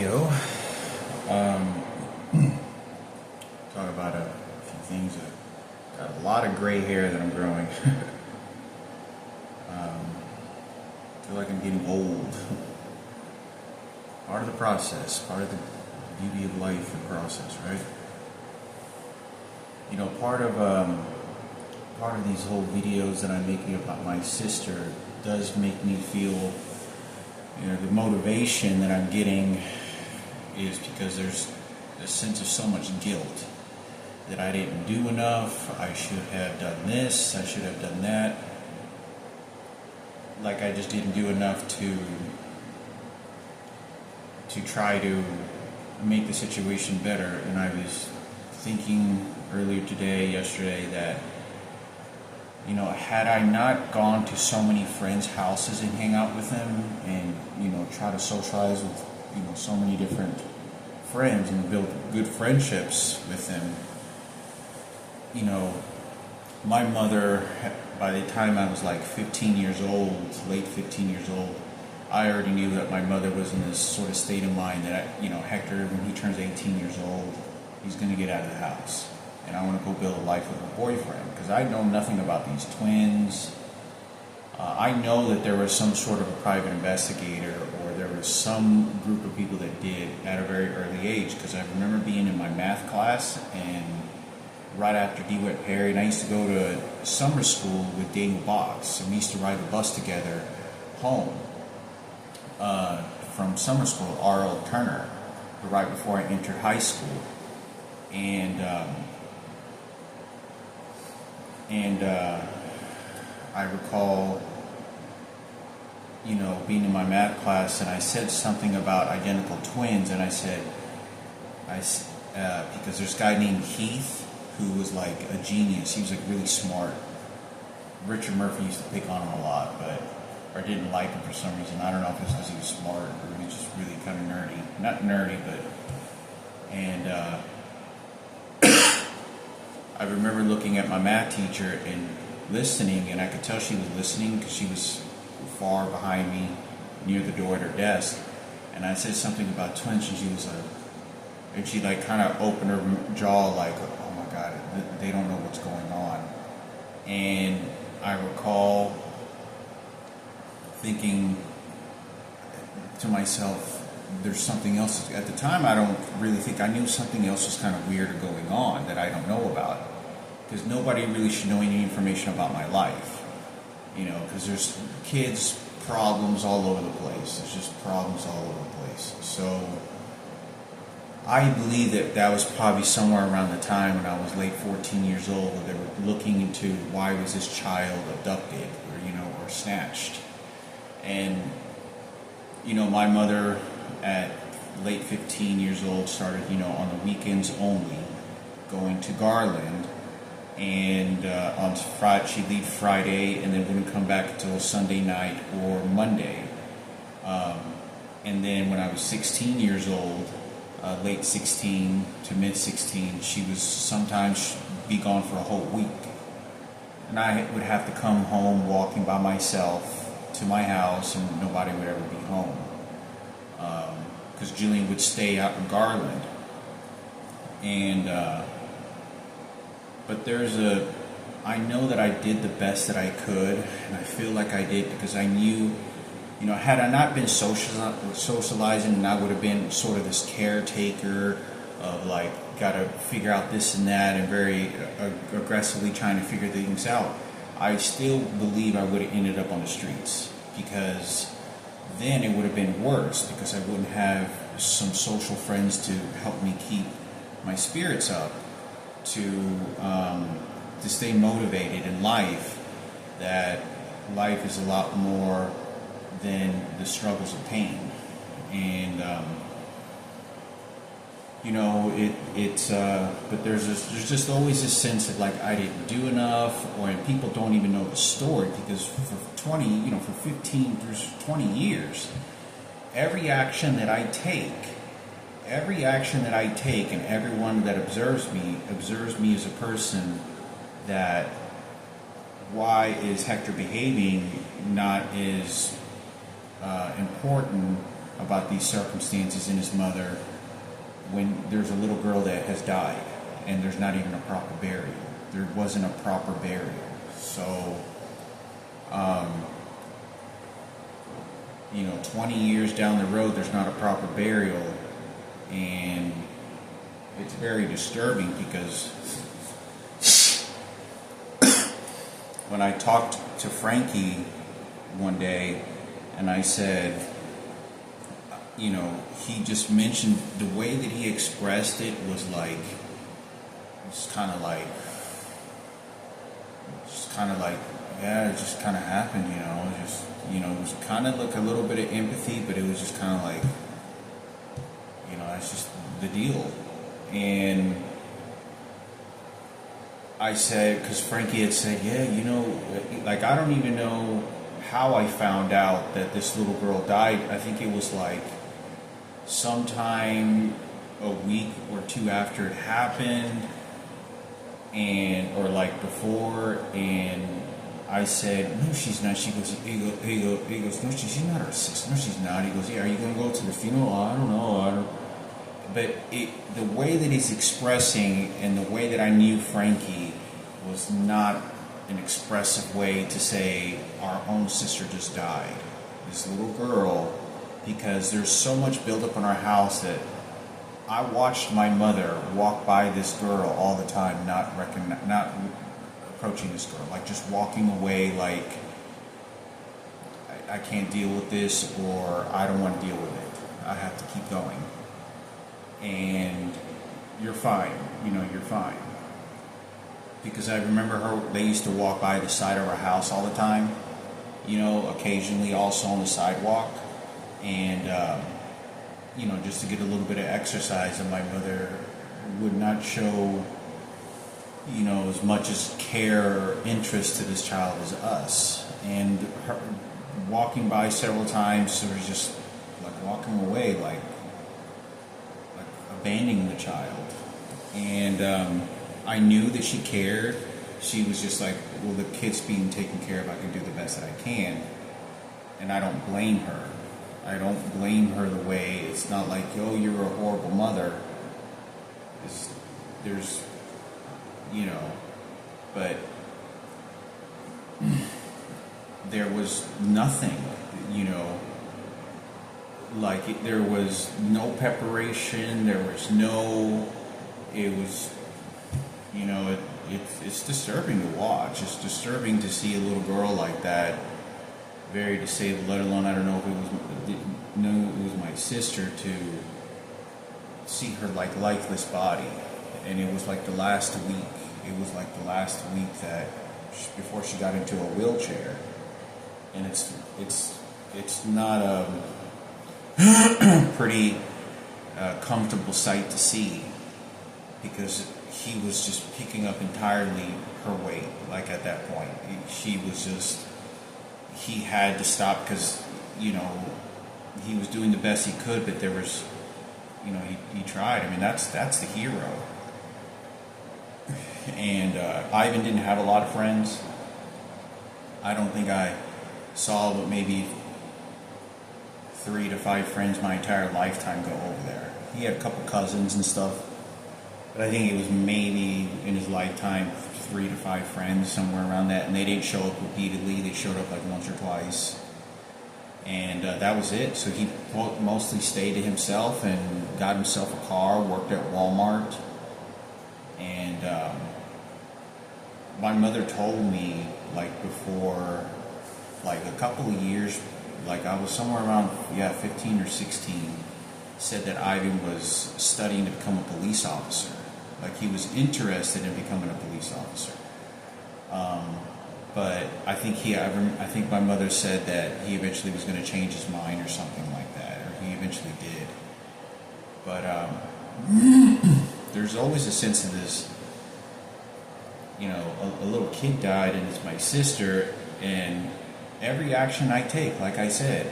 video. Talk about a few things. Got a lot of gray hair that I'm growing. Feel like I'm getting old. Part of the process, part of the beauty of life and process, right? You know, part of these whole videos that I'm making about my sister does make me feel, you know, the motivation that I'm getting is because there's a sense of so much guilt that I didn't do enough, I should have done this, I should have done that. Like I just didn't do enough to try to make the situation better. And I was thinking earlier today, yesterday, that, you know, had I not gone to so many friends' houses and hang out with them and, you know, try to socialize with, you know, so many different friends and build good friendships with them, you know, my mother, by the time I was like 15 years old, late 15 years old, I already knew that my mother was in this sort of state of mind that, you know, Hector, when he turns 18 years old, he's going to get out of the house. And I want to go build a life with a boyfriend. Because I know nothing about these twins. I know that there was some sort of a private investigator, or there was some group of people that did at a very early age. Because I remember being in my math class, and right after DeWitt Perry, and I used to go to summer school with Daniel Box, and we used to ride the bus together home from summer school, R.L. Turner, right before I entered high school. And I recall, you know, being in my math class, and I said something about identical twins, and I said, because there's a guy named Heath who was like a genius. He was like really smart. Richard Murphy used to pick on him a lot, or didn't like him for some reason. I don't know if it's because he was smart or he was just really kind of nerdy. Not nerdy, but, and I remember looking at my math teacher and listening, and I could tell she was listening because she was far behind me near the door at her desk. And I said something about twins, and she was like, and she like kind of opened her jaw like, oh my God, they don't know what's going on. And I recall thinking to myself, there's something else. At the time, I don't really think I knew something else was kind of weird or going on that I don't know about. Because nobody really should know any information about my life. You know, because there's kids' problems all over the place. There's just problems all over the place. So I believe that was probably somewhere around the time when I was late 14 years old, where they were looking into why was this child abducted or, you know, or snatched. And, you know, my mother at late 15 years old started, you know, on the weekends only, going to Garland. And on Friday, she'd leave Friday and then wouldn't come back until Sunday night or Monday. And then when I was 16 years old, late 16 to mid 16, she was sometimes be gone for a whole week. And I would have to come home walking by myself to my house, and nobody would ever be home. Because Jillian would stay out in Garland. And, but I know that I did the best that I could, and I feel like I did because I knew, you know, had I not been socializing, and I would have been sort of this caretaker of like, got to figure out this and that, and very aggressively trying to figure things out, I still believe I would have ended up on the streets, because then it would have been worse, because I wouldn't have some social friends to help me keep my spirits up, to stay motivated in life, that life is a lot more than the struggles of pain. And you know, but there's just always this sense of like I didn't do enough, and people don't even know the story, because for 15 there's 20 years, every action that I take, and everyone that observes me as a person, that why is Hector behaving not as important about these circumstances in his mother when there's a little girl that has died and there's not even a proper burial. There wasn't a proper burial. So, 20 years down the road, there's not a proper burial, and it's very disturbing because when I talked to Frankie one day and I said, he just mentioned the way that he expressed it was like, it's kind of like, yeah, it just kind of happened, it was kind of like a little bit of empathy, but it was just kind of like, that's just the deal. And I said, because Frankie had said, yeah, like, I don't even know how I found out that this little girl died. I think it was like sometime a week or two after it happened, or like before, and I said, no, she's not. He goes, no, she's not her sister. No, she's not. He goes, yeah, are you going to go to the funeral? I don't know. But the way that he's expressing and the way that I knew Frankie was not an expressive way to say our own sister just died. This little girl, because there's so much buildup in our house that I watched my mother walk by this girl all the time, not approaching this girl, like just walking away, like I can't deal with this, or I don't want to deal with it. I have to keep going. And you're fine, you're fine. Because I remember they used to walk by the side of our house all the time, occasionally also on the sidewalk. And, just to get a little bit of exercise, and my mother would not show, as much as care or interest to this child as us. And her walking by several times, it was just like walking away, like abandoning the child. And I knew that she cared. She was just like, well, the kid's being taken care of. I can do the best that I can. And I don't blame her. I don't blame her the way, it's not like, oh, you're a horrible mother. There's, but there was nothing, like there was no preparation, there was no, it was, it's disturbing to watch. It's disturbing to see a little girl like that, very disabled, let alone, I don't know if it was my sister, to see her like lifeless body. And it was like the last week. It was like the last week that before she got into a wheelchair. And it's not a pretty comfortable sight to see, because he was just picking up entirely her weight. Like at that point, he had to stop because, he was doing the best he could, but there was, he tried. I mean, that's the hero. And Ivan didn't have a lot of friends. I don't think I saw but maybe 3 to 5 friends my entire lifetime go over there. He had a couple cousins and stuff, but I think it was maybe in his lifetime 3 to 5 friends, somewhere around that, and they didn't show up repeatedly. They showed up like once or twice, and that was it. So he mostly stayed to himself and got himself a car, worked at Walmart. And my mother told me, like, before, like a couple of years, like I was somewhere around 15 or 16, said that Ivan was studying to become a police officer. Like he was interested in becoming a police officer. But I think my mother said that he eventually was going to change his mind or something like that, or he eventually did. But there's always a sense of this, a little kid died and it's my sister, and every action I take, like I said,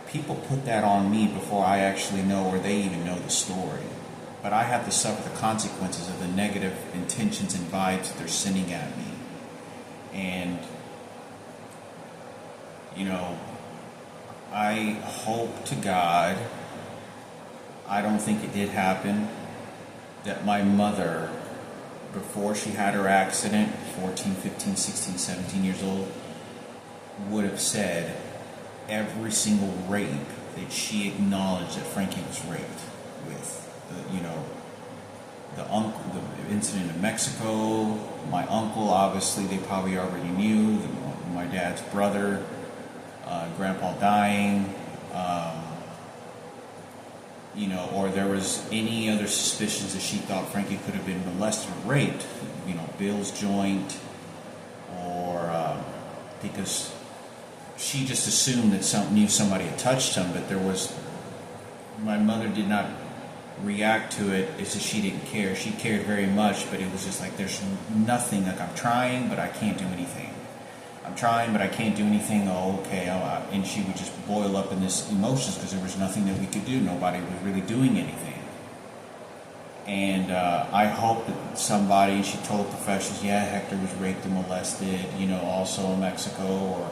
people put that on me before I actually know, or they even know the story. But I have to suffer the consequences of the negative intentions and vibes that they're sending at me. And, I hope to God, I don't think it did happen, that my mother, before she had her accident, 14, 15, 16, 17 years old, would have said every single rape that she acknowledged that Frankie was raped with. The incident in Mexico, my uncle, obviously they probably already knew, my dad's brother, grandpa dying, or there was any other suspicions that she thought Frankie could have been molested or raped, Bill's joint, or because she just assumed that knew somebody had touched him, but my mother did not react to it. It's just she didn't care. She cared very much, but it was just like there's nothing, like I'm trying, but I can't do anything. I'm trying, but I can't do anything. Oh, okay. And she would just boil up in this emotions because there was nothing that we could do. Nobody was really doing anything. And I hope that somebody, she told professionals, yeah, Hector was raped and molested, also in Mexico.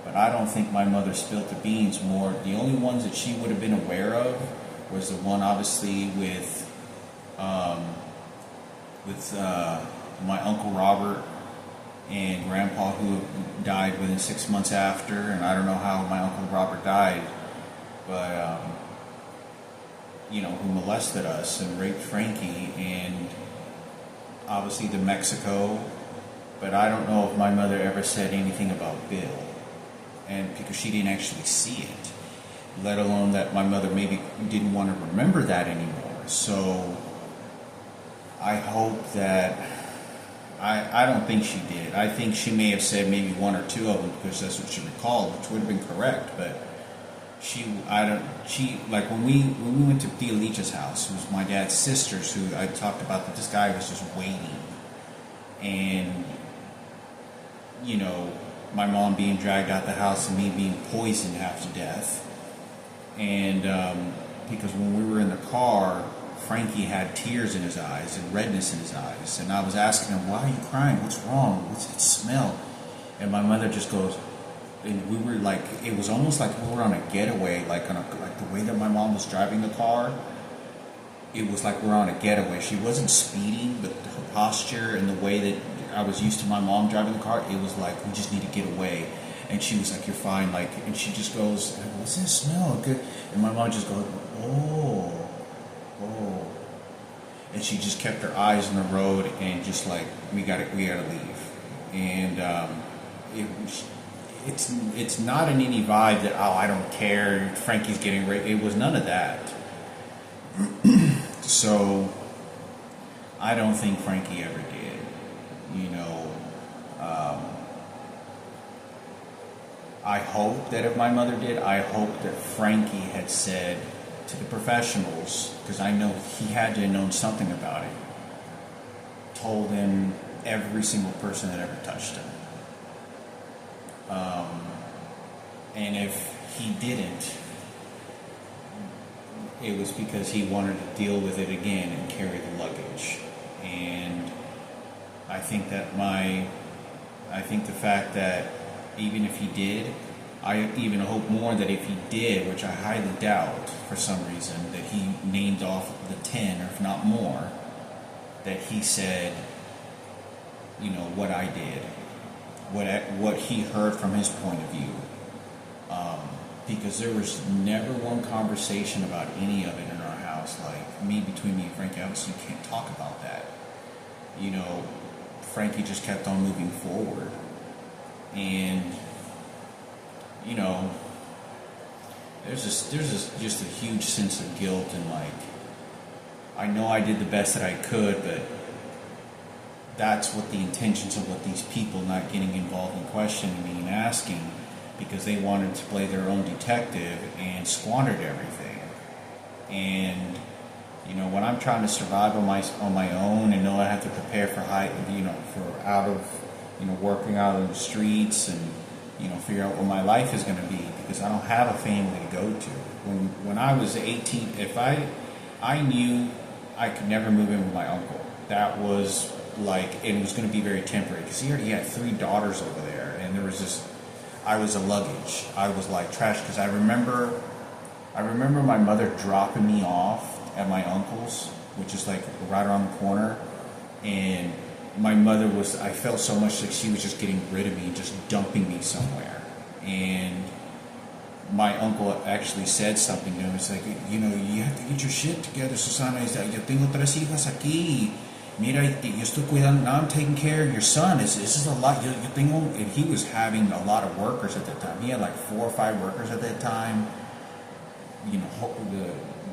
But I don't think my mother spilled the beans more. The only ones that she would have been aware of was the one, obviously, with my Uncle Robert and Grandpa, who died within 6 months after. And I don't know how my Uncle Robert died, but who molested us and raped Frankie, and obviously the Mexico. But I don't know if my mother ever said anything about Bill, and because she didn't actually see it, let alone that my mother maybe didn't want to remember that anymore. So I hope that I don't think she did. I think she may have said maybe one or two of them because that's what she recalled, which would have been correct. But like when we went to Theolicha's house, who was my dad's sisters, who I talked about, that this guy was just waiting, and my mom being dragged out the house and me being poisoned half to death, and because when we were in the car, Frankie had tears in his eyes and redness in his eyes, and I was asking him, why are you crying? What's wrong? What's it smell? And my mother just goes, and we were like, it was almost like we were on a getaway, like the way that my mom was driving the car. It was like we're on a getaway. She wasn't speeding, but her posture and the way that I was used to my mom driving the car, it was like we just need to get away. And she was like, "You're fine," and she just goes, "What's this smell? Good." And my mom just goes, "Oh." And she just kept her eyes on the road and just like, we gotta leave. And it's not in any vibe that, oh, I don't care, Frankie's getting raped. It was none of that. So I don't think Frankie ever did. I hope that if my mother did, I hope that Frankie had said to the professionals, because I know he had to have known something about it, told him every single person that ever touched him. And if he didn't, it was because he wanted to deal with it again and carry the luggage. And I think the fact that even if he did, I even hope more that if he did, which I highly doubt for some reason, that he named off the 10, or if not more, that he said, what I did, what he heard from his point of view. Because there was never one conversation about any of it in our house. Like, between me and Frankie, obviously you can't talk about that. Frankie just kept on moving forward. And, there's just a huge sense of guilt, and like, I know I did the best that I could, but that's what the intentions of what these people not getting involved in questioning me and asking, because they wanted to play their own detective and squandered everything. And when I'm trying to survive on my own and know I have to prepare for working out in the streets, and figure out what my life is going to be, because I don't have a family to go to. When I was 18, I knew I could never move in with my uncle. That was like, it was going to be very temporary, because he already had 3 daughters over there, and there was just, I was a luggage. I was like trash because I remember my mother dropping me off at my uncle's, which is like right around the corner, and my mother was. I felt so much like she was just getting rid of me, just dumping me somewhere, and my uncle actually said something to him. It's like, you know, you have to get your shit together, Susana. He's like, yo tengo tres hijas aquí. Mira, yo estoy cuidando. Now I'm taking care of your son. This is a lot. Yo tengo, and he was having a lot of workers at that time. He had like 4 or 5 workers at that time. You know,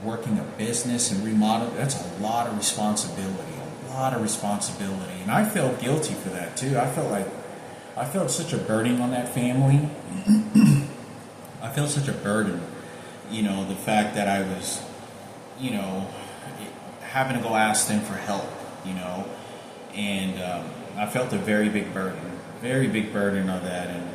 working a business and remodel. That's a lot of responsibility. A lot of responsibility. And I felt guilty for that too. I felt such a burden on that family. I felt such a burden, you know, the fact that I was, you know, having to go ask them for help, you know, and I felt a very big burden of that, and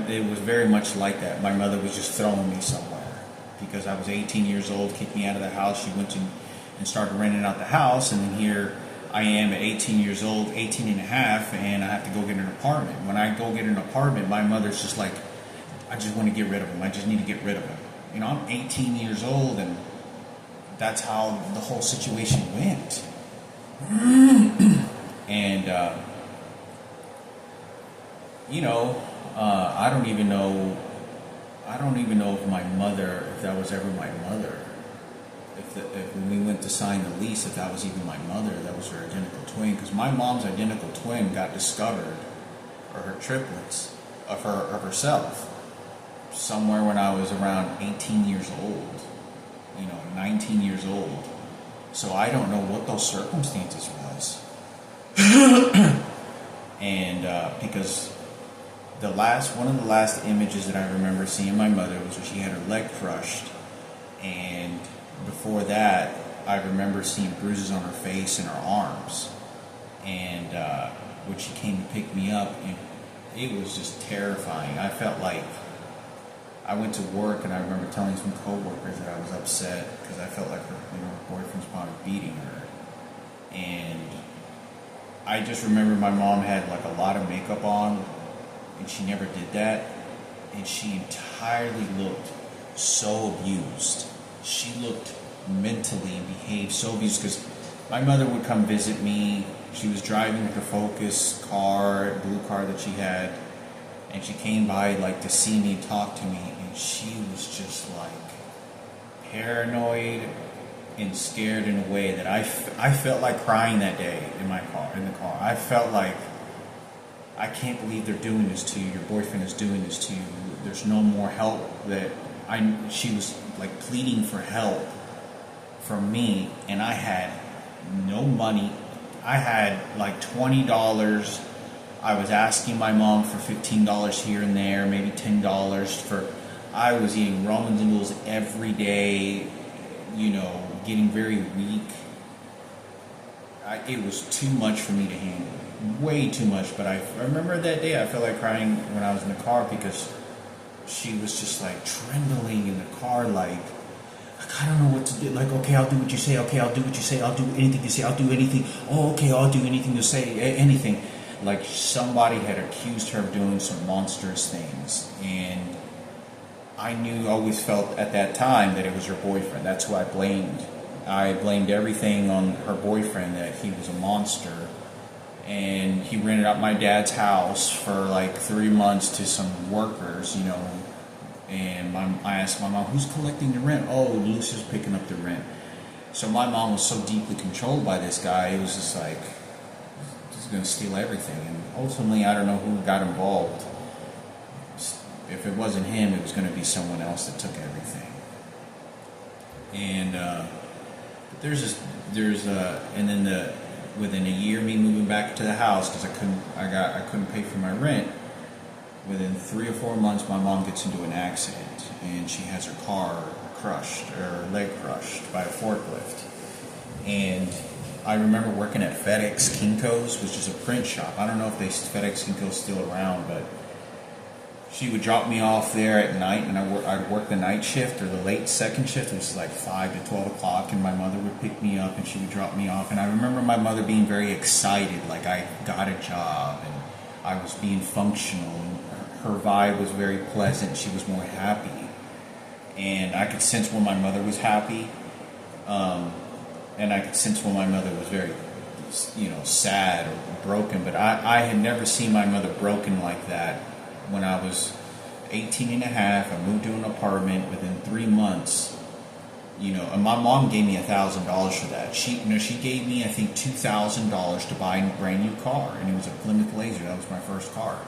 it was very much like that. My mother was just throwing me somewhere because I was 18 years old, kicked me out of the house. She went and started renting out the house, and then here I am at 18 years old, 18 and a half, and I have to go get an apartment. When I go get an apartment, my mother's just like, I just want to get rid of him. I just need to get rid of him. You know, I'm 18 years old, and that's how the whole situation went. And, you know, I don't even know if my mother, if that was ever my mother. If when we went to sign the lease, if that was even my mother, that was her identical twin. Because my mom's identical twin got discovered, or her triplets, of herself, somewhere when I was around 18 years old, you know, 19 years old. So I don't know what those circumstances was. And because one of the last images that I remember seeing my mother was when she had her leg crushed, and before that I remember seeing bruises on her face and her arms, and when she came to pick me up, and it was just terrifying. I felt like I went to work, and I remember telling some coworkers that I was upset because I felt like her boyfriend's probably beating her. And I just remember my mom had like a lot of makeup on, and she never did that. And she entirely looked so abused. She looked mentally and behaved so abused because my mother would come visit me. She was driving with a Focus car, blue car that she had, and she came by like to see me, talk to me, and she was just like paranoid and scared in a way that I felt like crying that day in the car. I felt like, I can't believe they're doing this to you. Your boyfriend is doing this to you. There's no more help she was like pleading for help from me, and I had no money. I had like $20. I was asking my mom for $15 here and there, maybe $10 I was eating ramen noodles every day, you know, getting very weak. It was too much for me to handle, way too much. But I remember that day I felt like crying when I was in the car because she was just like trembling in the car, like I don't know what to do. Like, okay, I'll do what you say. Okay, I'll do what you say. I'll do anything you say. I'll do anything. Oh, okay, I'll do anything you say. Anything. Like somebody had accused her of doing some monstrous things, and I always felt at that time that it was her boyfriend. That's who I blamed. I blamed everything on her boyfriend, that he was a monster. And he rented out my dad's house for like 3 months to some workers, you know. And I asked my mom, who's collecting the rent? Oh, Lucia's picking up the rent. So my mom was so deeply controlled by this guy, it was just like, he's going to steal everything. And ultimately, I don't know who got involved. If it wasn't him, it was going to be someone else that took everything. And and then within a year, me moving back to the house because I couldn't pay for my rent. Within 3 or 4 months, my mom gets into an accident, and she has her car crushed, or her leg crushed by a forklift. And I remember working at FedEx Kinko's, which is a print shop. I don't know if FedEx Kinko's still around, but she would drop me off there at night, and I'd work the night shift or the late second shift, which was like 5 to 12 o'clock, and my mother would pick me up, and she would drop me off. And I remember my mother being very excited, like I got a job, and I was being functional. And her vibe was very pleasant. She was more happy, and I could sense when my mother was happy, and I could sense when my mother was very, sad or broken. But I had never seen my mother broken like that. When I was 18 and a half, I moved to an apartment. Within 3 months, and my mom gave me $1,000 for that. She gave me, I think, $2,000 to buy a brand new car, and it was a Plymouth Laser. That was my first car,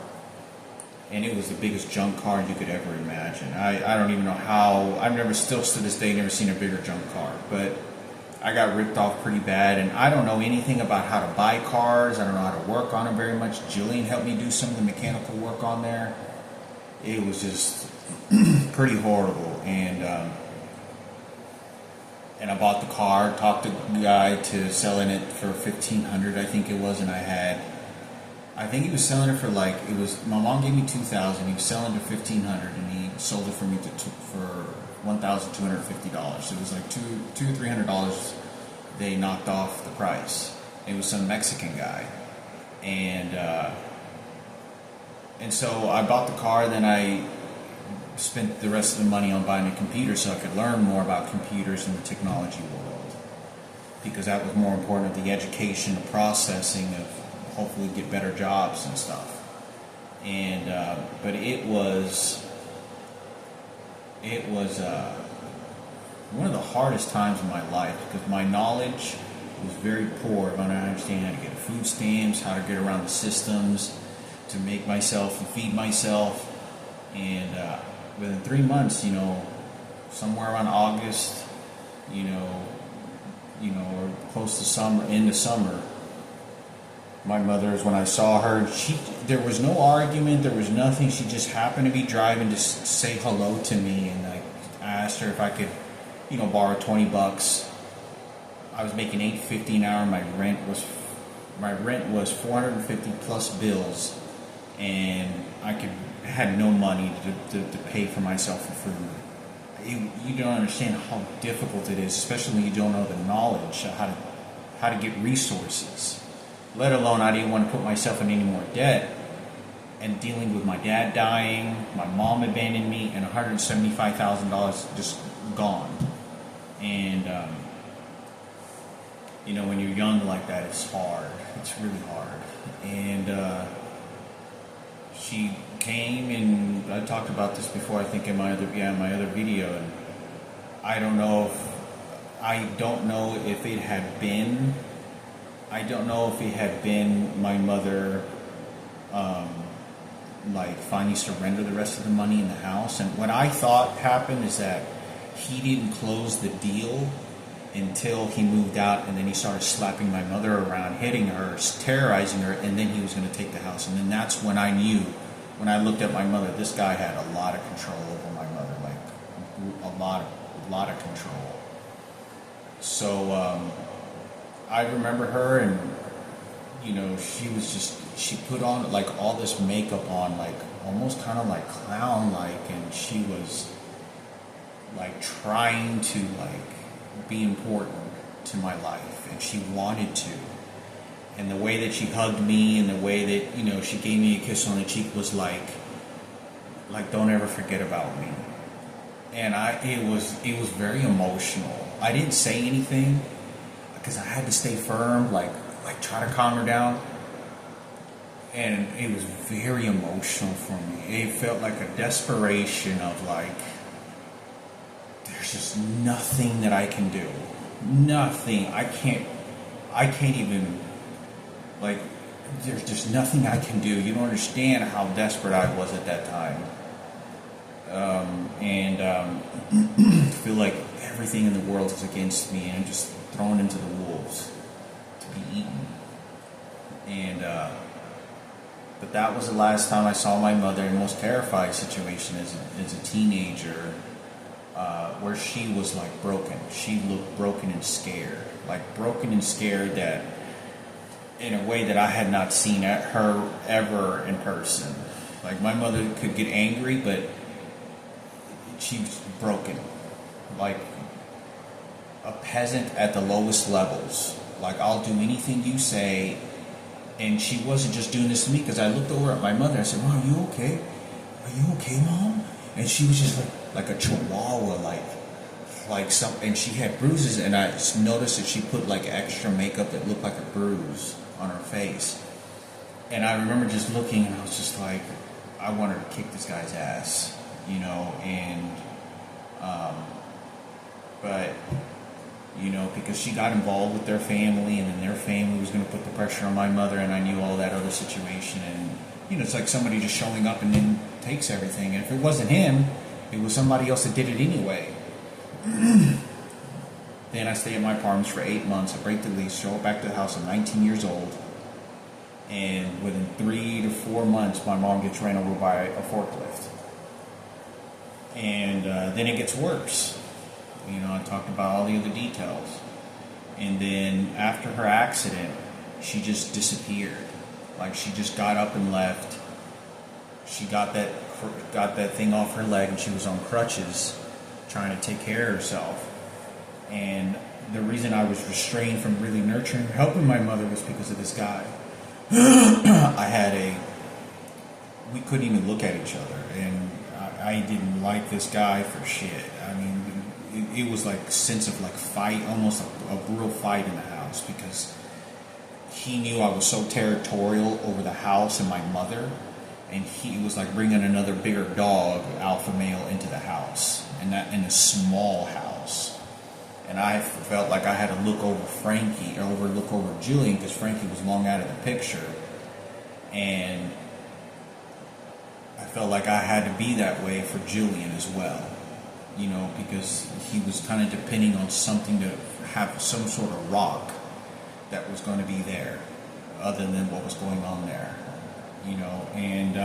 and it was the biggest junk car you could ever imagine. I don't even know how. I've never, still to this day, never seen a bigger junk car, but I got ripped off pretty bad, and I don't know anything about how to buy cars. I don't know how to work on them very much. Jillian helped me do some of the mechanical work on there. It was just pretty horrible, and I bought the car, talked the guy to selling it for $1,500, I think it was, and I think he was selling it for my mom gave me $2,000, he was selling it for $1,500, and he sold it for me for $1,250. It was like $200 or $300 they knocked off the price. It was some Mexican guy, and so I bought the car. Then I spent the rest of the money on buying a computer so I could learn more about computers in the technology world, because that was more important of the education, the processing of hopefully get better jobs and stuff. And but it was one of the hardest times in my life, because my knowledge was very poor. I don't understand how to get food stamps, how to get around the systems to make myself and feed myself. And within 3 months, somewhere around August, or close to summer, end of summer, my mother's, when I saw her, there was no argument, there was nothing. She just happened to be driving to say hello to me, and I asked her if I could, borrow $20. I was making $8.50 an hour. My rent was $450 plus bills, and I had no money to pay for myself for food. You don't understand how difficult it is, especially when you don't know the knowledge of how to get resources. Let alone, I didn't want to put myself in any more debt, and dealing with my dad dying, my mom abandoned me, and $175,000 just gone. And when you're young like that, it's hard. It's really hard. And she came, and I talked about this before, I think in my other video, and I don't know if it had been my mother finally surrender the rest of the money in the house. And what I thought happened is that he didn't close the deal until he moved out, and then he started slapping my mother around, hitting her, terrorizing her, and then he was going to take the house. And then that's when I knew, when I looked at my mother, this guy had a lot of control over my mother, a lot of control. So I remember her, and she put on all this makeup on, almost kind of clown-like, and she was trying to be important to my life, and she wanted to. And the way that she hugged me, and the way that she gave me a kiss on the cheek was like don't ever forget about me. And it was very emotional. I didn't say anything because I had to stay firm, try to calm her down. And it was very emotional for me. It felt like a desperation of there's just nothing that I can do. Nothing. I can't even, there's just nothing I can do. You don't understand how desperate I was at that time. I feel like everything in the world is against me, and I'm just thrown into the wolves to be eaten. But that was the last time I saw my mother in the most terrifying situation as a teenager, where she was broken. She looked broken and scared. That in a way that I had not seen her ever in person. My mother could get angry, but she was broken. A peasant at the lowest levels. I'll do anything you say. And she wasn't just doing this to me, because I looked over at my mother and I said, "Mom, are you okay?" "Are you okay, Mom?" And she was just like a chihuahua, like some, and she had bruises, and I noticed that she put like extra makeup that looked like a bruise on her face. And I remember just looking, and I was just like, I wanted to kick this guy's ass, you know, and but you know, because she got involved with their family, and then their family was going to put the pressure on my mother, and I knew all that other situation, and you know, it's like somebody just showing up and then takes everything, and if it wasn't him, it was somebody else that did it anyway. Then I stay at my apartment for 8 months. I break the lease, show up back to the house. I'm 19 years old, and within 3 to 4 months, my mom gets ran over by a forklift, and then it gets worse. You know, I talked about all the other details. And then after her accident, she just disappeared. Like, she just got up and left. She got that thing off her leg, and she was on crutches trying to take care of herself. And the reason I was restrained from really nurturing, helping my mother was because of this guy. We couldn't even look at each other, and I didn't like this guy for shit. I mean, it was like a sense of like fight, almost a brutal fight in the house, because he knew I was so territorial over the house and my mother, and he was like bringing another bigger dog, alpha male, into the house, and that in a small house. And I felt like I had to look over Frankie, or look over Julian, because Frankie was long out of the picture, and I felt like I had to be that way for Julian as well. You know, because he was kind of depending on something to have some sort of rock that was going to be there, other than what was going on there. You know, and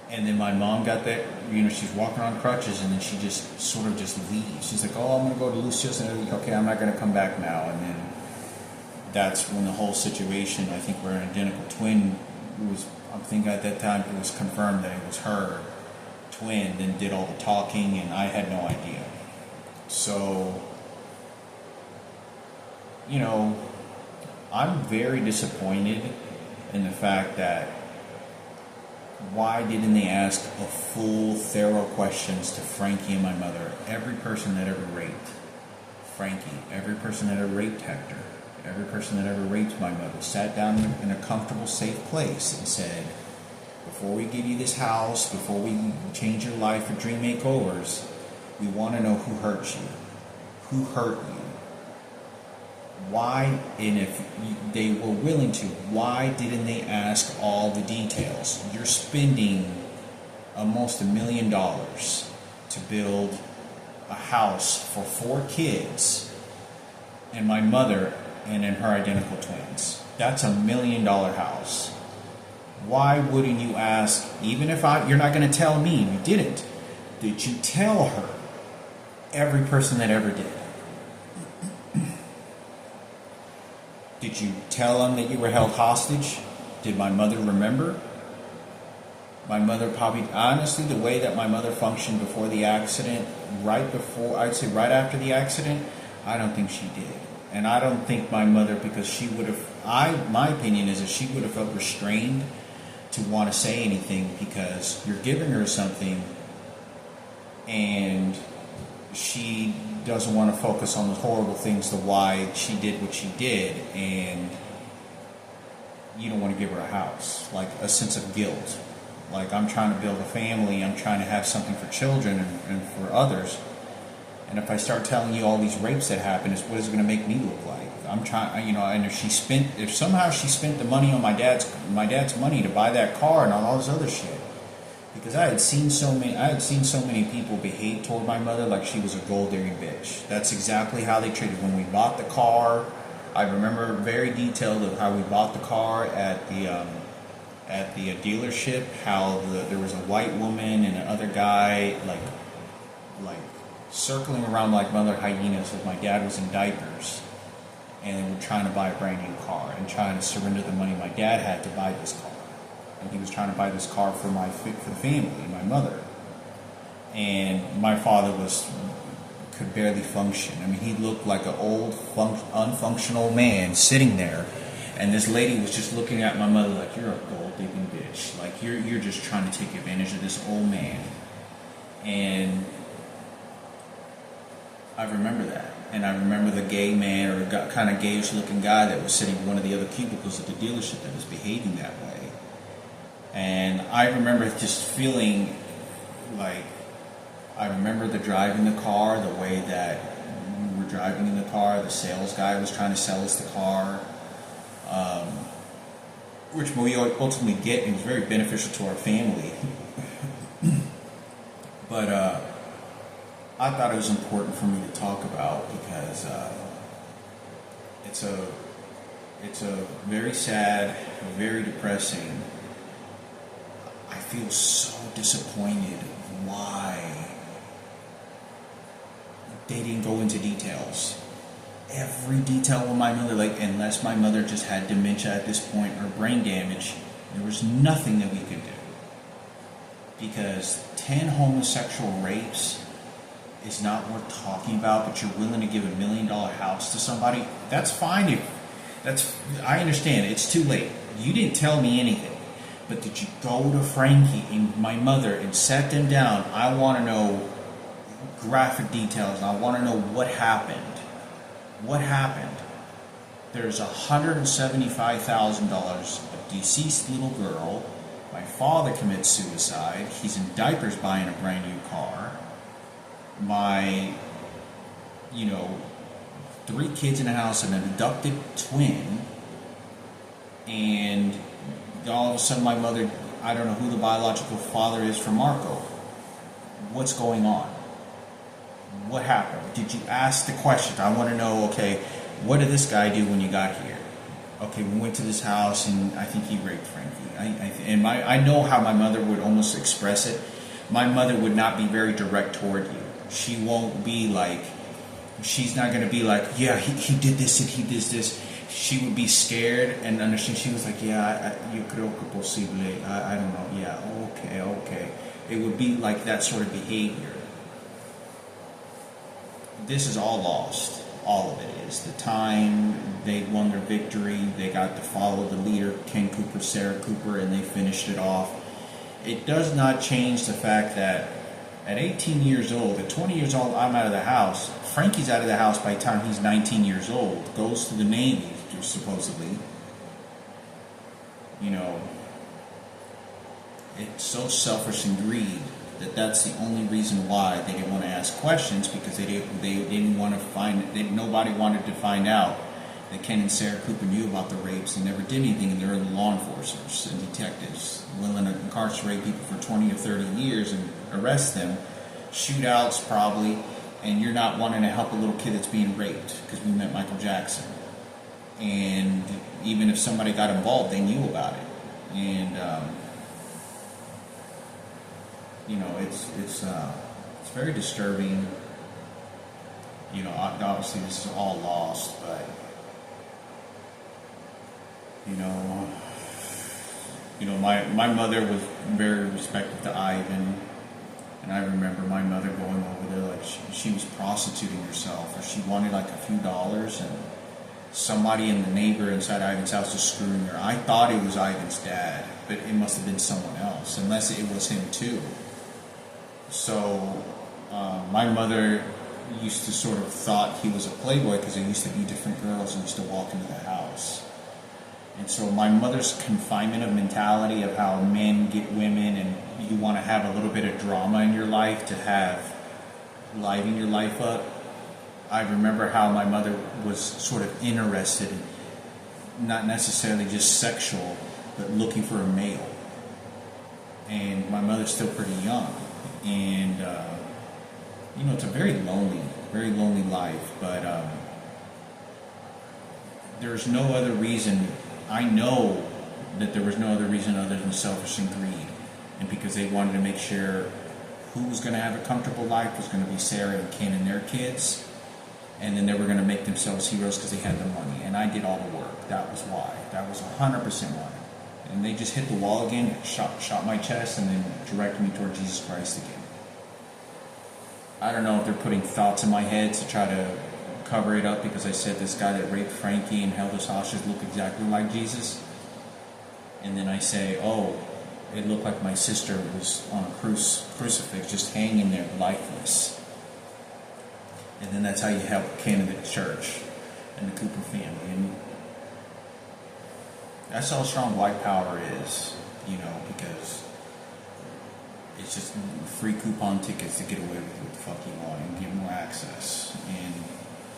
and then my mom got that. You know, she's walking on crutches, and then she just sort of just leaves. She's like, "Oh, I'm going to go to Lucio's," and okay, I'm not going to come back now. And then that's when the whole situation. I think we're an identical twin. I think at that time it was confirmed that it was her twin, then did all the talking, and I had no idea. So, you know, I'm very disappointed in the fact that why didn't they ask a full, thorough questions to Frankie and my mother? Every person that ever raped Frankie, every person that ever raped Hector, every person that ever raped my mother sat down in a comfortable, safe place and said, before we give you this house, before we change your life for dream makeovers, we want to know who hurt you. Who hurt you? Why, and if they were willing to, why didn't they ask all the details? You're spending almost $1 million to build a house for 4 kids and my mother and then her identical twins. That's $1 million house. Why wouldn't you ask, even if you're not going to tell me, you did you tell her every person that ever did? Did you tell them that you were held hostage? Did my mother remember? My mother probably, honestly, the way that my mother functioned before the accident, I'd say right after the accident, I don't think she did. And I don't think my mother, because she would have, my opinion is that she would have felt restrained to want to say anything, because you're giving her something and she doesn't want to focus on the horrible things to why she did what she did, and you don't want to give her a house, like a sense of guilt. Like, I'm trying to build a family, I'm trying to have something for children and for others, and if I start telling you all these rapes that happen, what is it going to make me look like? I'm trying, you know, and if somehow she spent the money on my dad's money to buy that car and all this other shit, because I had seen so many people behave toward my mother like she was a gold-digging bitch. That's exactly how they treated when we bought the car. I remember very detailed of how we bought the car at the dealership. How there was a white woman and another guy like circling around like mother hyenas. As my dad was in diapers, and they were trying to buy a brand new car and trying to surrender the money my dad had to buy this car. And he was trying to buy this car for the family, my mother. And my father could barely function. I mean, he looked like an old, unfunctional man sitting there. And this lady was just looking at my mother like, you're a gold digging bitch. Like, you're just trying to take advantage of this old man. And I remember that. And I remember the gay man, or kind of gayish looking guy that was sitting in one of the other cubicles at the dealership that was behaving that way. And I remember just feeling like, I remember the drive in the car, the way that we were driving in the car, the sales guy was trying to sell us the car, which we ultimately get, and it was very beneficial to our family. But I thought it was important for me to talk about because it's a very sad, very depressing. I feel so disappointed why they didn't go into details. Every detail of my mother, like, unless my mother just had dementia at this point or brain damage, there was nothing that we could do. Because 10 homosexual rapes is not worth talking about, but you're willing to give $1 million house to somebody, that's fine. I understand, it's too late. You didn't tell me anything. But did you go to Frankie and my mother and set them down? I want to know graphic details. I want to know what happened. What happened? There's $175,000, a deceased little girl. My father commits suicide. He's in diapers buying a brand new car. My, 3 kids in the house, an adopted twin. And all of a sudden my mother, I don't know who the biological father is for Marco. What's going on? What happened? Did you ask the question? I want to know, okay, what did this guy do when you got here? Okay, we went to this house and I think he raped Frankie. I know how my mother would almost express it. My mother would not be very direct toward you. She won't be like, she's not going to be like, yeah, he did this and he did this. She would be scared and understand. She was like, yeah, yo creo que posible. I don't know. Yeah, okay. It would be like that sort of behavior. This is all lost. All of it is. The time they won their victory, they got to follow the leader, Ken Cooper, Sarah Cooper, and they finished it off. It does not change the fact that at 18 years old, at 20 years old, I'm out of the house. Frankie's out of the house by the time he's 19 years old. Goes to the Navy, supposedly. It's so selfish and greed that's the only reason why they didn't want to ask questions, because they didn't want to nobody wanted to find out that Ken and Sarah Cooper knew about the rapes and never did anything, and they're the law enforcers and detectives willing to incarcerate people for 20 or 30 years and arrest them, shootouts probably, and you're not wanting to help a little kid that's being raped, because we met Michael Jackson. And even if somebody got involved, they knew about it. And it's very disturbing. Obviously this is all lost, but my mother was very respectful to Ivan, and I remember my mother going over there like she was prostituting herself, or she wanted like a few dollars, and somebody in the neighbor inside Ivan's house was screwing her. I thought it was Ivan's dad, but it must have been someone else, unless it was him too. So my mother used to sort of thought he was a playboy because there used to be different girls who used to walk into the house. And so my mother's confinement of mentality of how men get women, and you want to have a little bit of drama in your life to have liven your life up. I remember how my mother was sort of interested in, not necessarily just sexual, but looking for a male. And my mother's still pretty young. And, it's a very lonely life. But there's no other reason. I know that there was no other reason other than selfish and greed. And because they wanted to make sure who was going to have a comfortable life was going to be Sarah and Ken and their kids. And then they were going to make themselves heroes because they had the money. And I did all the work. That was why. That was 100% why. And they just hit the wall again, shot my chest, and then directed me toward Jesus Christ again. I don't know if they're putting thoughts in my head to try to cover it up because I said this guy that raped Frankie and held us hostage looked exactly like Jesus. And then I say, oh, it looked like my sister was on a crucifix just hanging there lifeless. And then that's how you help Candidate Church and the Cooper family. And that's how strong white power is, because it's just free coupon tickets to get away with what the fuck you want and get more access. And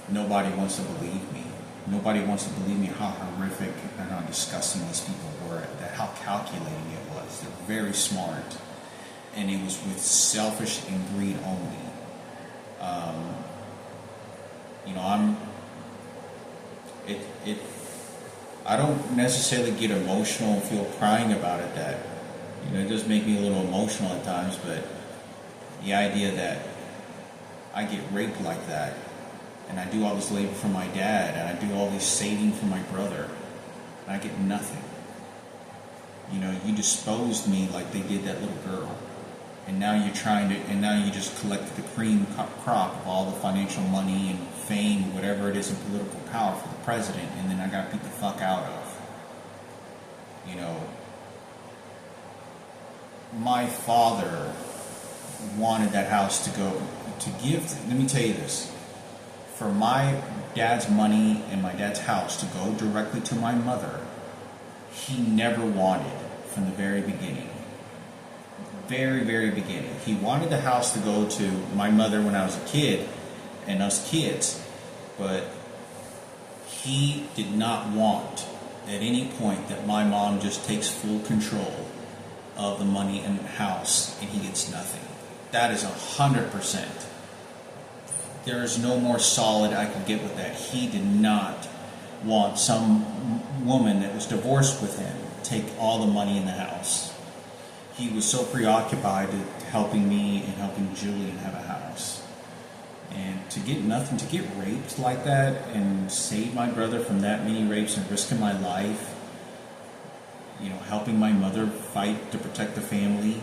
nobody wants to believe me. Nobody wants to believe me how horrific and how disgusting these people were, that how calculating it was. They're very smart. And it was with selfish and greed only. I don't necessarily get emotional and feel crying about it. That it does make me a little emotional at times, but the idea that I get raped like that, and I do all this labor for my dad, and I do all this saving for my brother, and I get nothing. You disposed me like they did that little girl, and now and now you just collected the cream crop of all the financial money and fame, whatever it is, and political power for the president, and then I got beat the fuck out of. My father wanted that house to give. Let me tell you this. For my dad's money and my dad's house to go directly to my mother, he never wanted from the very beginning. Very, very beginning. He wanted the house to go to my mother when I was a kid and us kids, but he did not want at any point that my mom just takes full control of the money in the house and he gets nothing. That is 100%. There is no more solid I could get with that. He did not want some woman that was divorced with him to take all the money in the house. He was so preoccupied with helping me and helping Julian have a house. And to get nothing, to get raped like that and save my brother from that many rapes and risking my life, helping my mother fight to protect the family,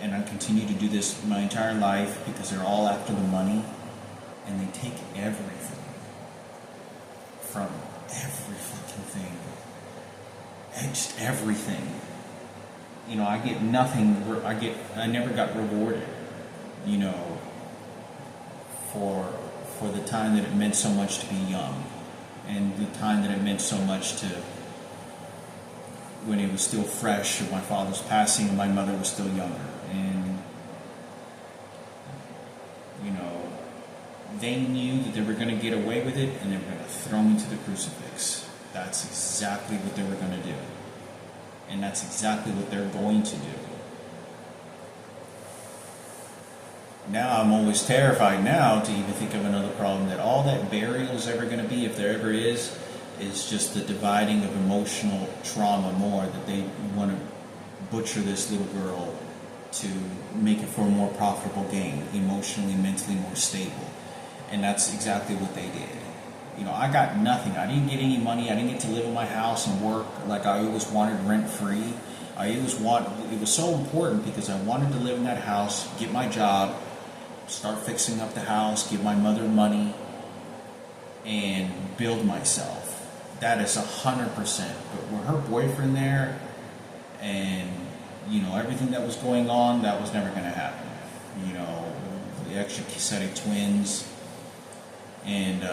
and I continue to do this my entire life because they're all after the money, and they take everything from every fucking thing. And just everything. I get nothing. I never got rewarded. For the time that it meant so much to be young, and the time that it meant so much to when it was still fresh of my father's passing and my mother was still younger. And they knew that they were going to get away with it, and they were going to throw me to the crucifix. That's exactly what they were going to do. And that's exactly what they're going to do. Now I'm always terrified now to even think of another problem, that all that burial is ever going to be, if there ever is just the dividing of emotional trauma more, that they want to butcher this little girl to make it for a more profitable gain, emotionally, mentally more stable. And that's exactly what they did. I got nothing. I didn't get any money. I didn't get to live in my house and work like I always wanted, rent-free. It was so important because I wanted to live in that house, get my job, start fixing up the house, give my mother money, and build myself. That is 100%. But with her boyfriend there, and everything that was going on, that was never going to happen. The extra Kisetti twins, and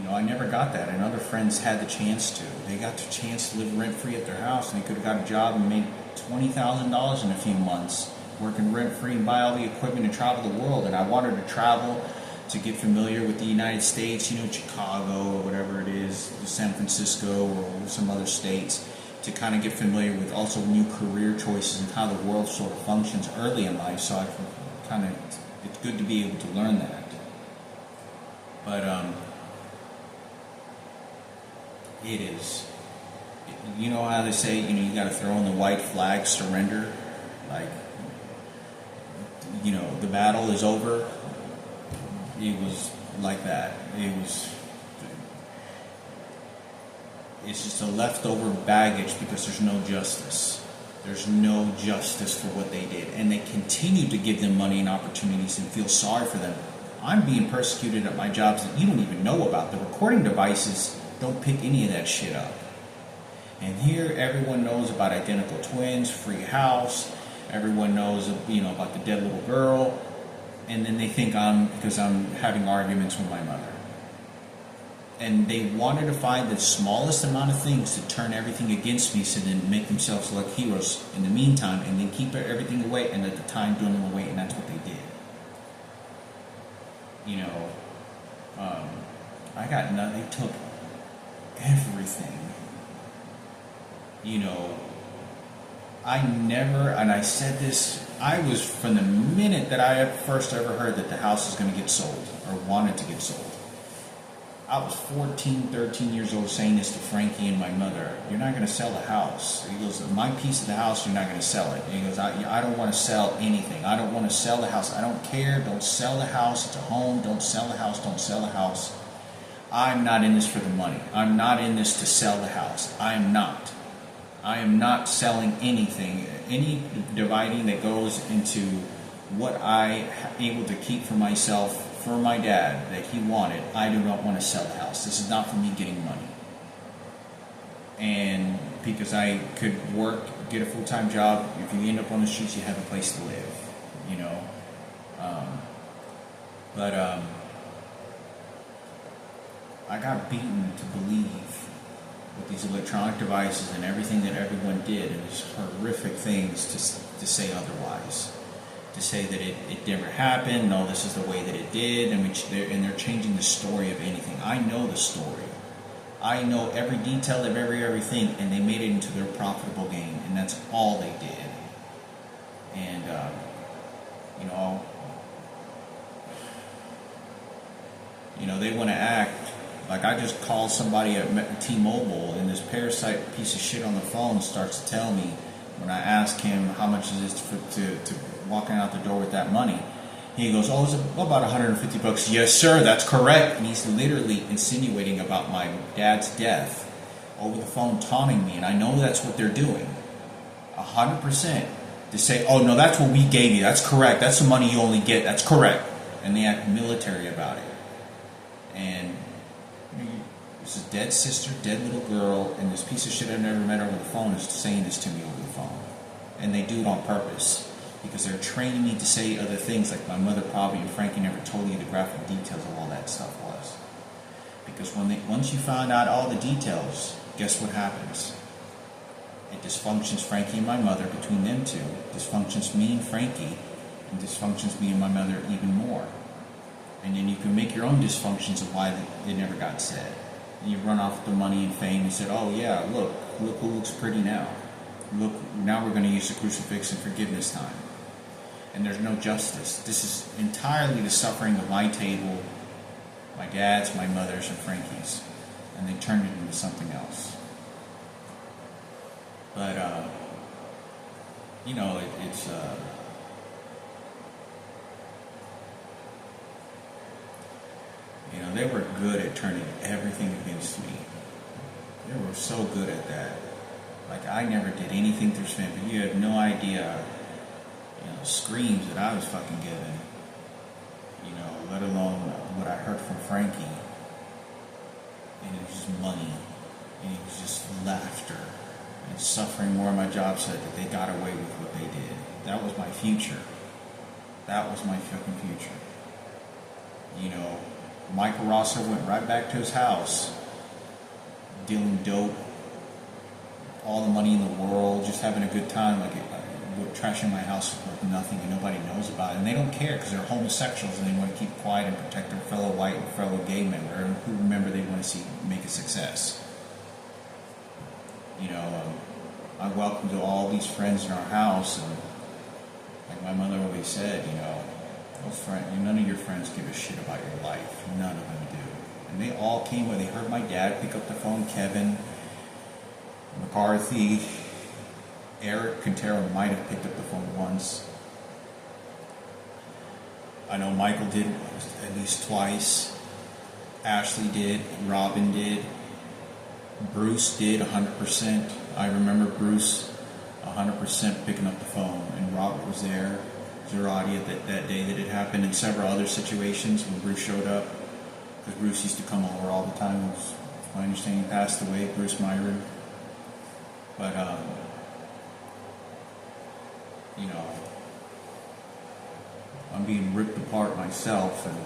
I never got that. And other friends had the chance to. They got the chance to live rent-free at their house, and they could have got a job and made $20,000 in a few months, working rent-free and buy all the equipment and travel the world. And I wanted to travel to get familiar with the United States, Chicago or whatever it is, San Francisco or some other states, to kind of get familiar with also new career choices and how the world sort of functions early in life. So it's good to be able to learn that. But it is, how they say, you got to throw in the white flag, surrender, like, the battle is over. It was like that. It's just a leftover baggage because there's no justice. There's no justice for what they did. And they continue to give them money and opportunities and feel sorry for them I'm being persecuted at my jobs that you don't even know about. The recording devices don't pick any of that shit up. And here, everyone knows about identical twins, free house. Everyone knows, about the dead little girl. And then they think because I'm having arguments with my mother. And they wanted to find the smallest amount of things to turn everything against me, so then make themselves look heroes in the meantime, and then keep everything away, and at the time doing them away, and that's what they did. I got nothing. They took everything. I never, and I said this, I was from the minute that I had first ever heard that the house was going to get sold, or wanted to get sold. I was 14, 13 years old saying this to Frankie and my mother. You're not going to sell the house. He goes, my piece of the house, you're not going to sell it. And he goes, I don't want to sell anything. I don't want to sell the house. I don't care. Don't sell the house. It's a home. Don't sell the house. Don't sell the house. I'm not in this for the money. I'm not in this to sell the house. I am not. I am not selling anything. Any dividing that goes into what I able to keep for myself, for my dad, that he wanted, I do not want to sell the house. This is not for me getting money. And because I could work, get a full-time job, if you end up on the streets, you have a place to live, I got beaten to believe with these electronic devices and everything that everyone did, and these horrific things to say otherwise. To say that it never happened, no, this is the way that it did, and they're changing the story of anything. I know the story. I know every detail of everything, and they made it into their profitable game, and that's all they did. And, they want to act like I just called somebody at T-Mobile, and this parasite piece of shit on the phone starts to tell me, when I ask him how much it is to walking out the door with that money, he goes, it's about $150. Yes, sir, that's correct. And he's literally insinuating about my dad's death over the phone, taunting me, and I know that's what they're doing. 100%. To say, oh, no, that's what we gave you. That's correct. That's the money you only get. That's correct. And they act military about it. And this is dead sister, dead little girl, and this piece of shit I've never met over the phone is saying this to me over the phone. And they do it on purpose, because they're training me to say other things, like my mother probably and Frankie never told you the graphic details of all that stuff was. Because once you found out all the details, guess what happens? It dysfunctions Frankie and my mother between them two, dysfunctions me and Frankie, and dysfunctions me and my mother even more. And then you can make your own dysfunctions of why it never got said. And you run off with the money and fame and said, oh yeah, look who looks pretty now. Look, now we're going to use the crucifix and forgiveness time. And there's no justice. This is entirely the suffering of my table, my dad's, my mother's, and Frankie's. And they turned it into something else. But, it's... they were good at turning everything against me. They were so good at that. Like, I never did anything through Sven, but you have no idea, screams that I was fucking given, let alone what I heard from Frankie. And it was just money, and it was just laughter, and suffering more. My job said that they got away with what they did. That was my future. That was my fucking future. Michael Rosser went right back to his house, dealing dope, all the money in the world, just having a good time, trashing my house with nothing, and nobody knows about it. And they don't care, because they're homosexuals, and they want to keep quiet and protect their fellow white and fellow gay member, who remember they want to see make a success. I welcomed all these friends in our house, and like my mother always said, none of your friends give a shit about your life. None of them do. And they all came when they heard my dad pick up the phone. Kevin McCarthy, Eric Quintero might have picked up the phone once. I know Michael did at least twice. Ashley did. Robin did. Bruce did 100%. I remember Bruce 100% picking up the phone, and Robert was there. Girardi that day that it happened, and several other situations when Bruce showed up. Because Bruce used to come over all the time. My understanding, he passed away, Bruce Myron. But, you know, I'm being ripped apart myself, and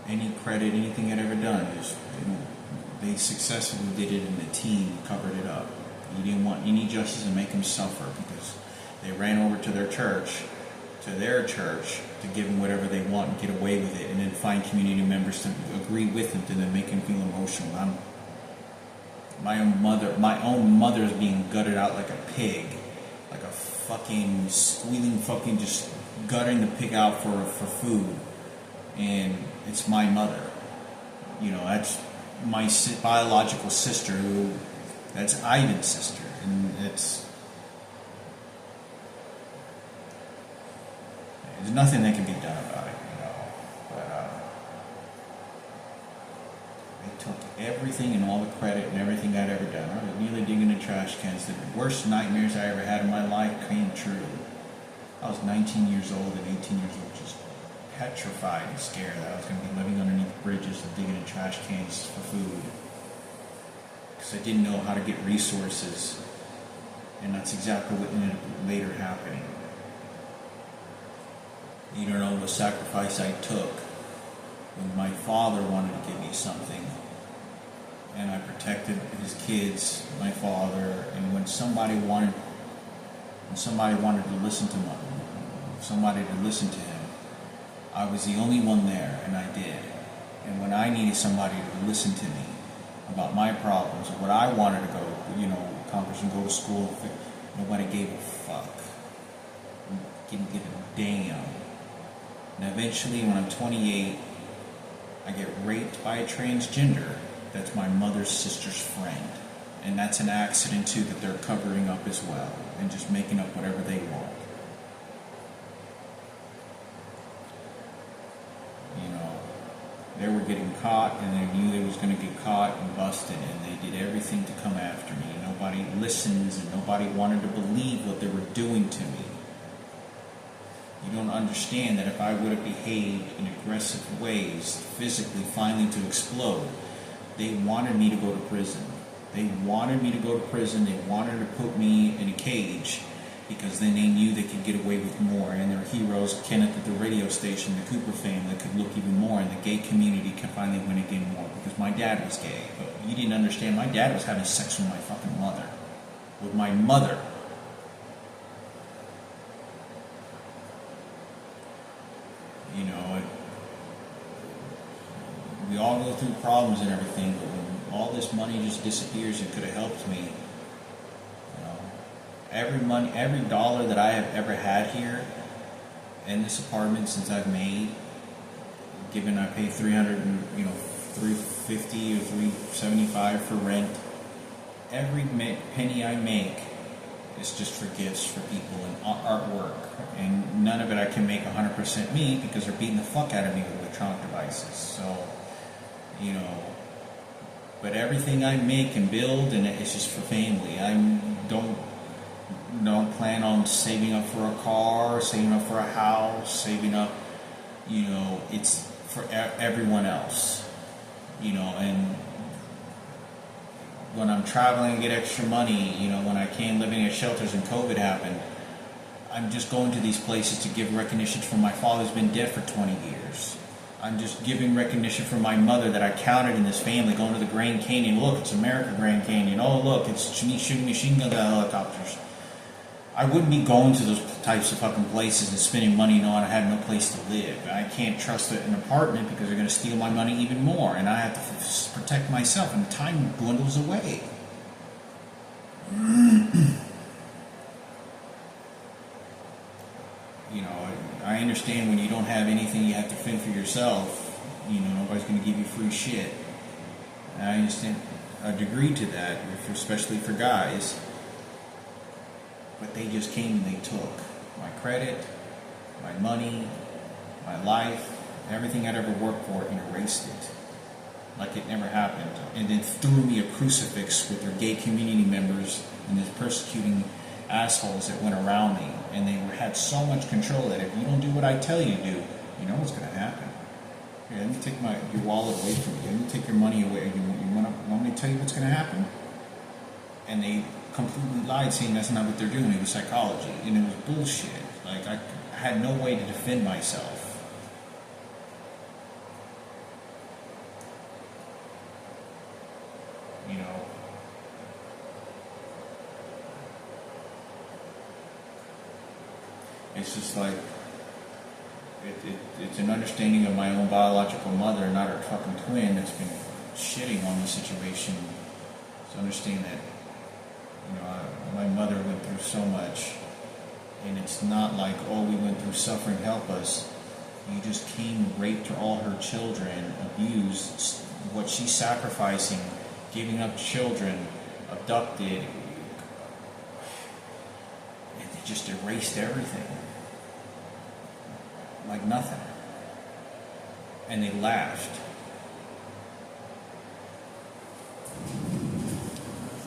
any credit, anything I'd ever done, is, you know, they successfully did it, and the team covered it up. You didn't want any justice to make them suffer, because they ran over to their church, to give them whatever they want and get away with it, and then find community members to agree with them to then make them feel emotional. My own mother is being gutted out like a pig, like a fucking squealing fucking just gutting the pig out for food, and it's my mother. You know, that's my biological sister, that's Ivan's sister, and there's nothing that can be done about it, you know. But they took everything and all the credit and everything I'd ever done. I was nearly digging in trash cans. The worst nightmares I ever had in my life came true. I was 19 years old and 18 years old, just petrified and scared that I was going to be living underneath bridges and digging in trash cans for food. Because I didn't know how to get resources. And that's exactly what ended up later happening. You don't know the sacrifice I took when my father wanted to give me something, and I protected his kids, my father, and when somebody wanted to listen to him, I was the only one there, and I did. And when I needed somebody to listen to me about my problems or what I wanted to go, you know, accomplish and go to school, nobody gave a fuck. Didn't give a damn. And eventually, when I'm 28, I get raped by a transgender that's my mother's sister's friend. And that's an accident, too, that they're covering up as well and just making up whatever they want. You know, they were getting caught, and they knew they was going to get caught and busted, and they did everything to come after me. Nobody listens, and nobody wanted to believe what they were doing to me. You don't understand that if I would have behaved in aggressive ways, physically, finally to explode, they wanted me to go to prison. They wanted me to go to prison. They wanted to put me in a cage because then they knew they could get away with more. And their heroes, Kenneth at the radio station, the Cooper family, could look even more, and the gay community could finally win again more because my dad was gay. But you didn't understand. My dad was having sex with my fucking mother. With my mother. You know, we all go through problems and everything, but when all this money just disappears, it could have helped me. You know, every dollar that I have ever had here in this apartment since I've made, given I pay $350 or $375 for rent, every penny I make is just for gifts for people and artwork. And none of it I can make 100% me because they're beating the fuck out of me with electronic devices. So, you know, but everything I make and build, and it's just for family. I don't plan on saving up for a car, saving up for a house, saving up, you know, it's for everyone else, you know. And when I'm traveling and get extra money, you know, when I came living at shelters and COVID happened, I'm just going to these places to give recognition for my father's been dead for 20 years. I'm just giving recognition for my mother that I counted in this family, going to the Grand Canyon. Look, it's America Grand Canyon. Oh, look, it's me shooting machine gun helicopters. I wouldn't be going to those types of fucking places and spending money knowing I have no place to live. I can't trust an apartment because they're going to steal my money even more, and I have to protect myself, and time dwindles away. You know, I understand when you don't have anything, you have to fend for yourself. You know, nobody's going to give you free shit. And I understand a degree to that, especially for guys. But they just came and they took my credit, my money, my life, everything I'd ever worked for, and erased it. Like it never happened. And then threw me a crucifix with their gay community members and is persecuting assholes that went around me, and they had so much control that if you don't do what I tell you to do, you know what's going to happen. Here, let me take your wallet away from you. Let me take your money away. Want me to tell you what's going to happen? And they completely lied, saying that's not what they're doing. It was psychology, and it was bullshit. Like, I had no way to defend myself. You know, it's just like it's an understanding of my own biological mother, not her fucking twin, that's been shitting on the situation. To understand that, you know, my mother went through so much, and it's not like, oh, we went through suffering, help us. You just came, raped all her children, abused what she's sacrificing, giving up children, abducted, and they just erased everything like nothing. And they laughed.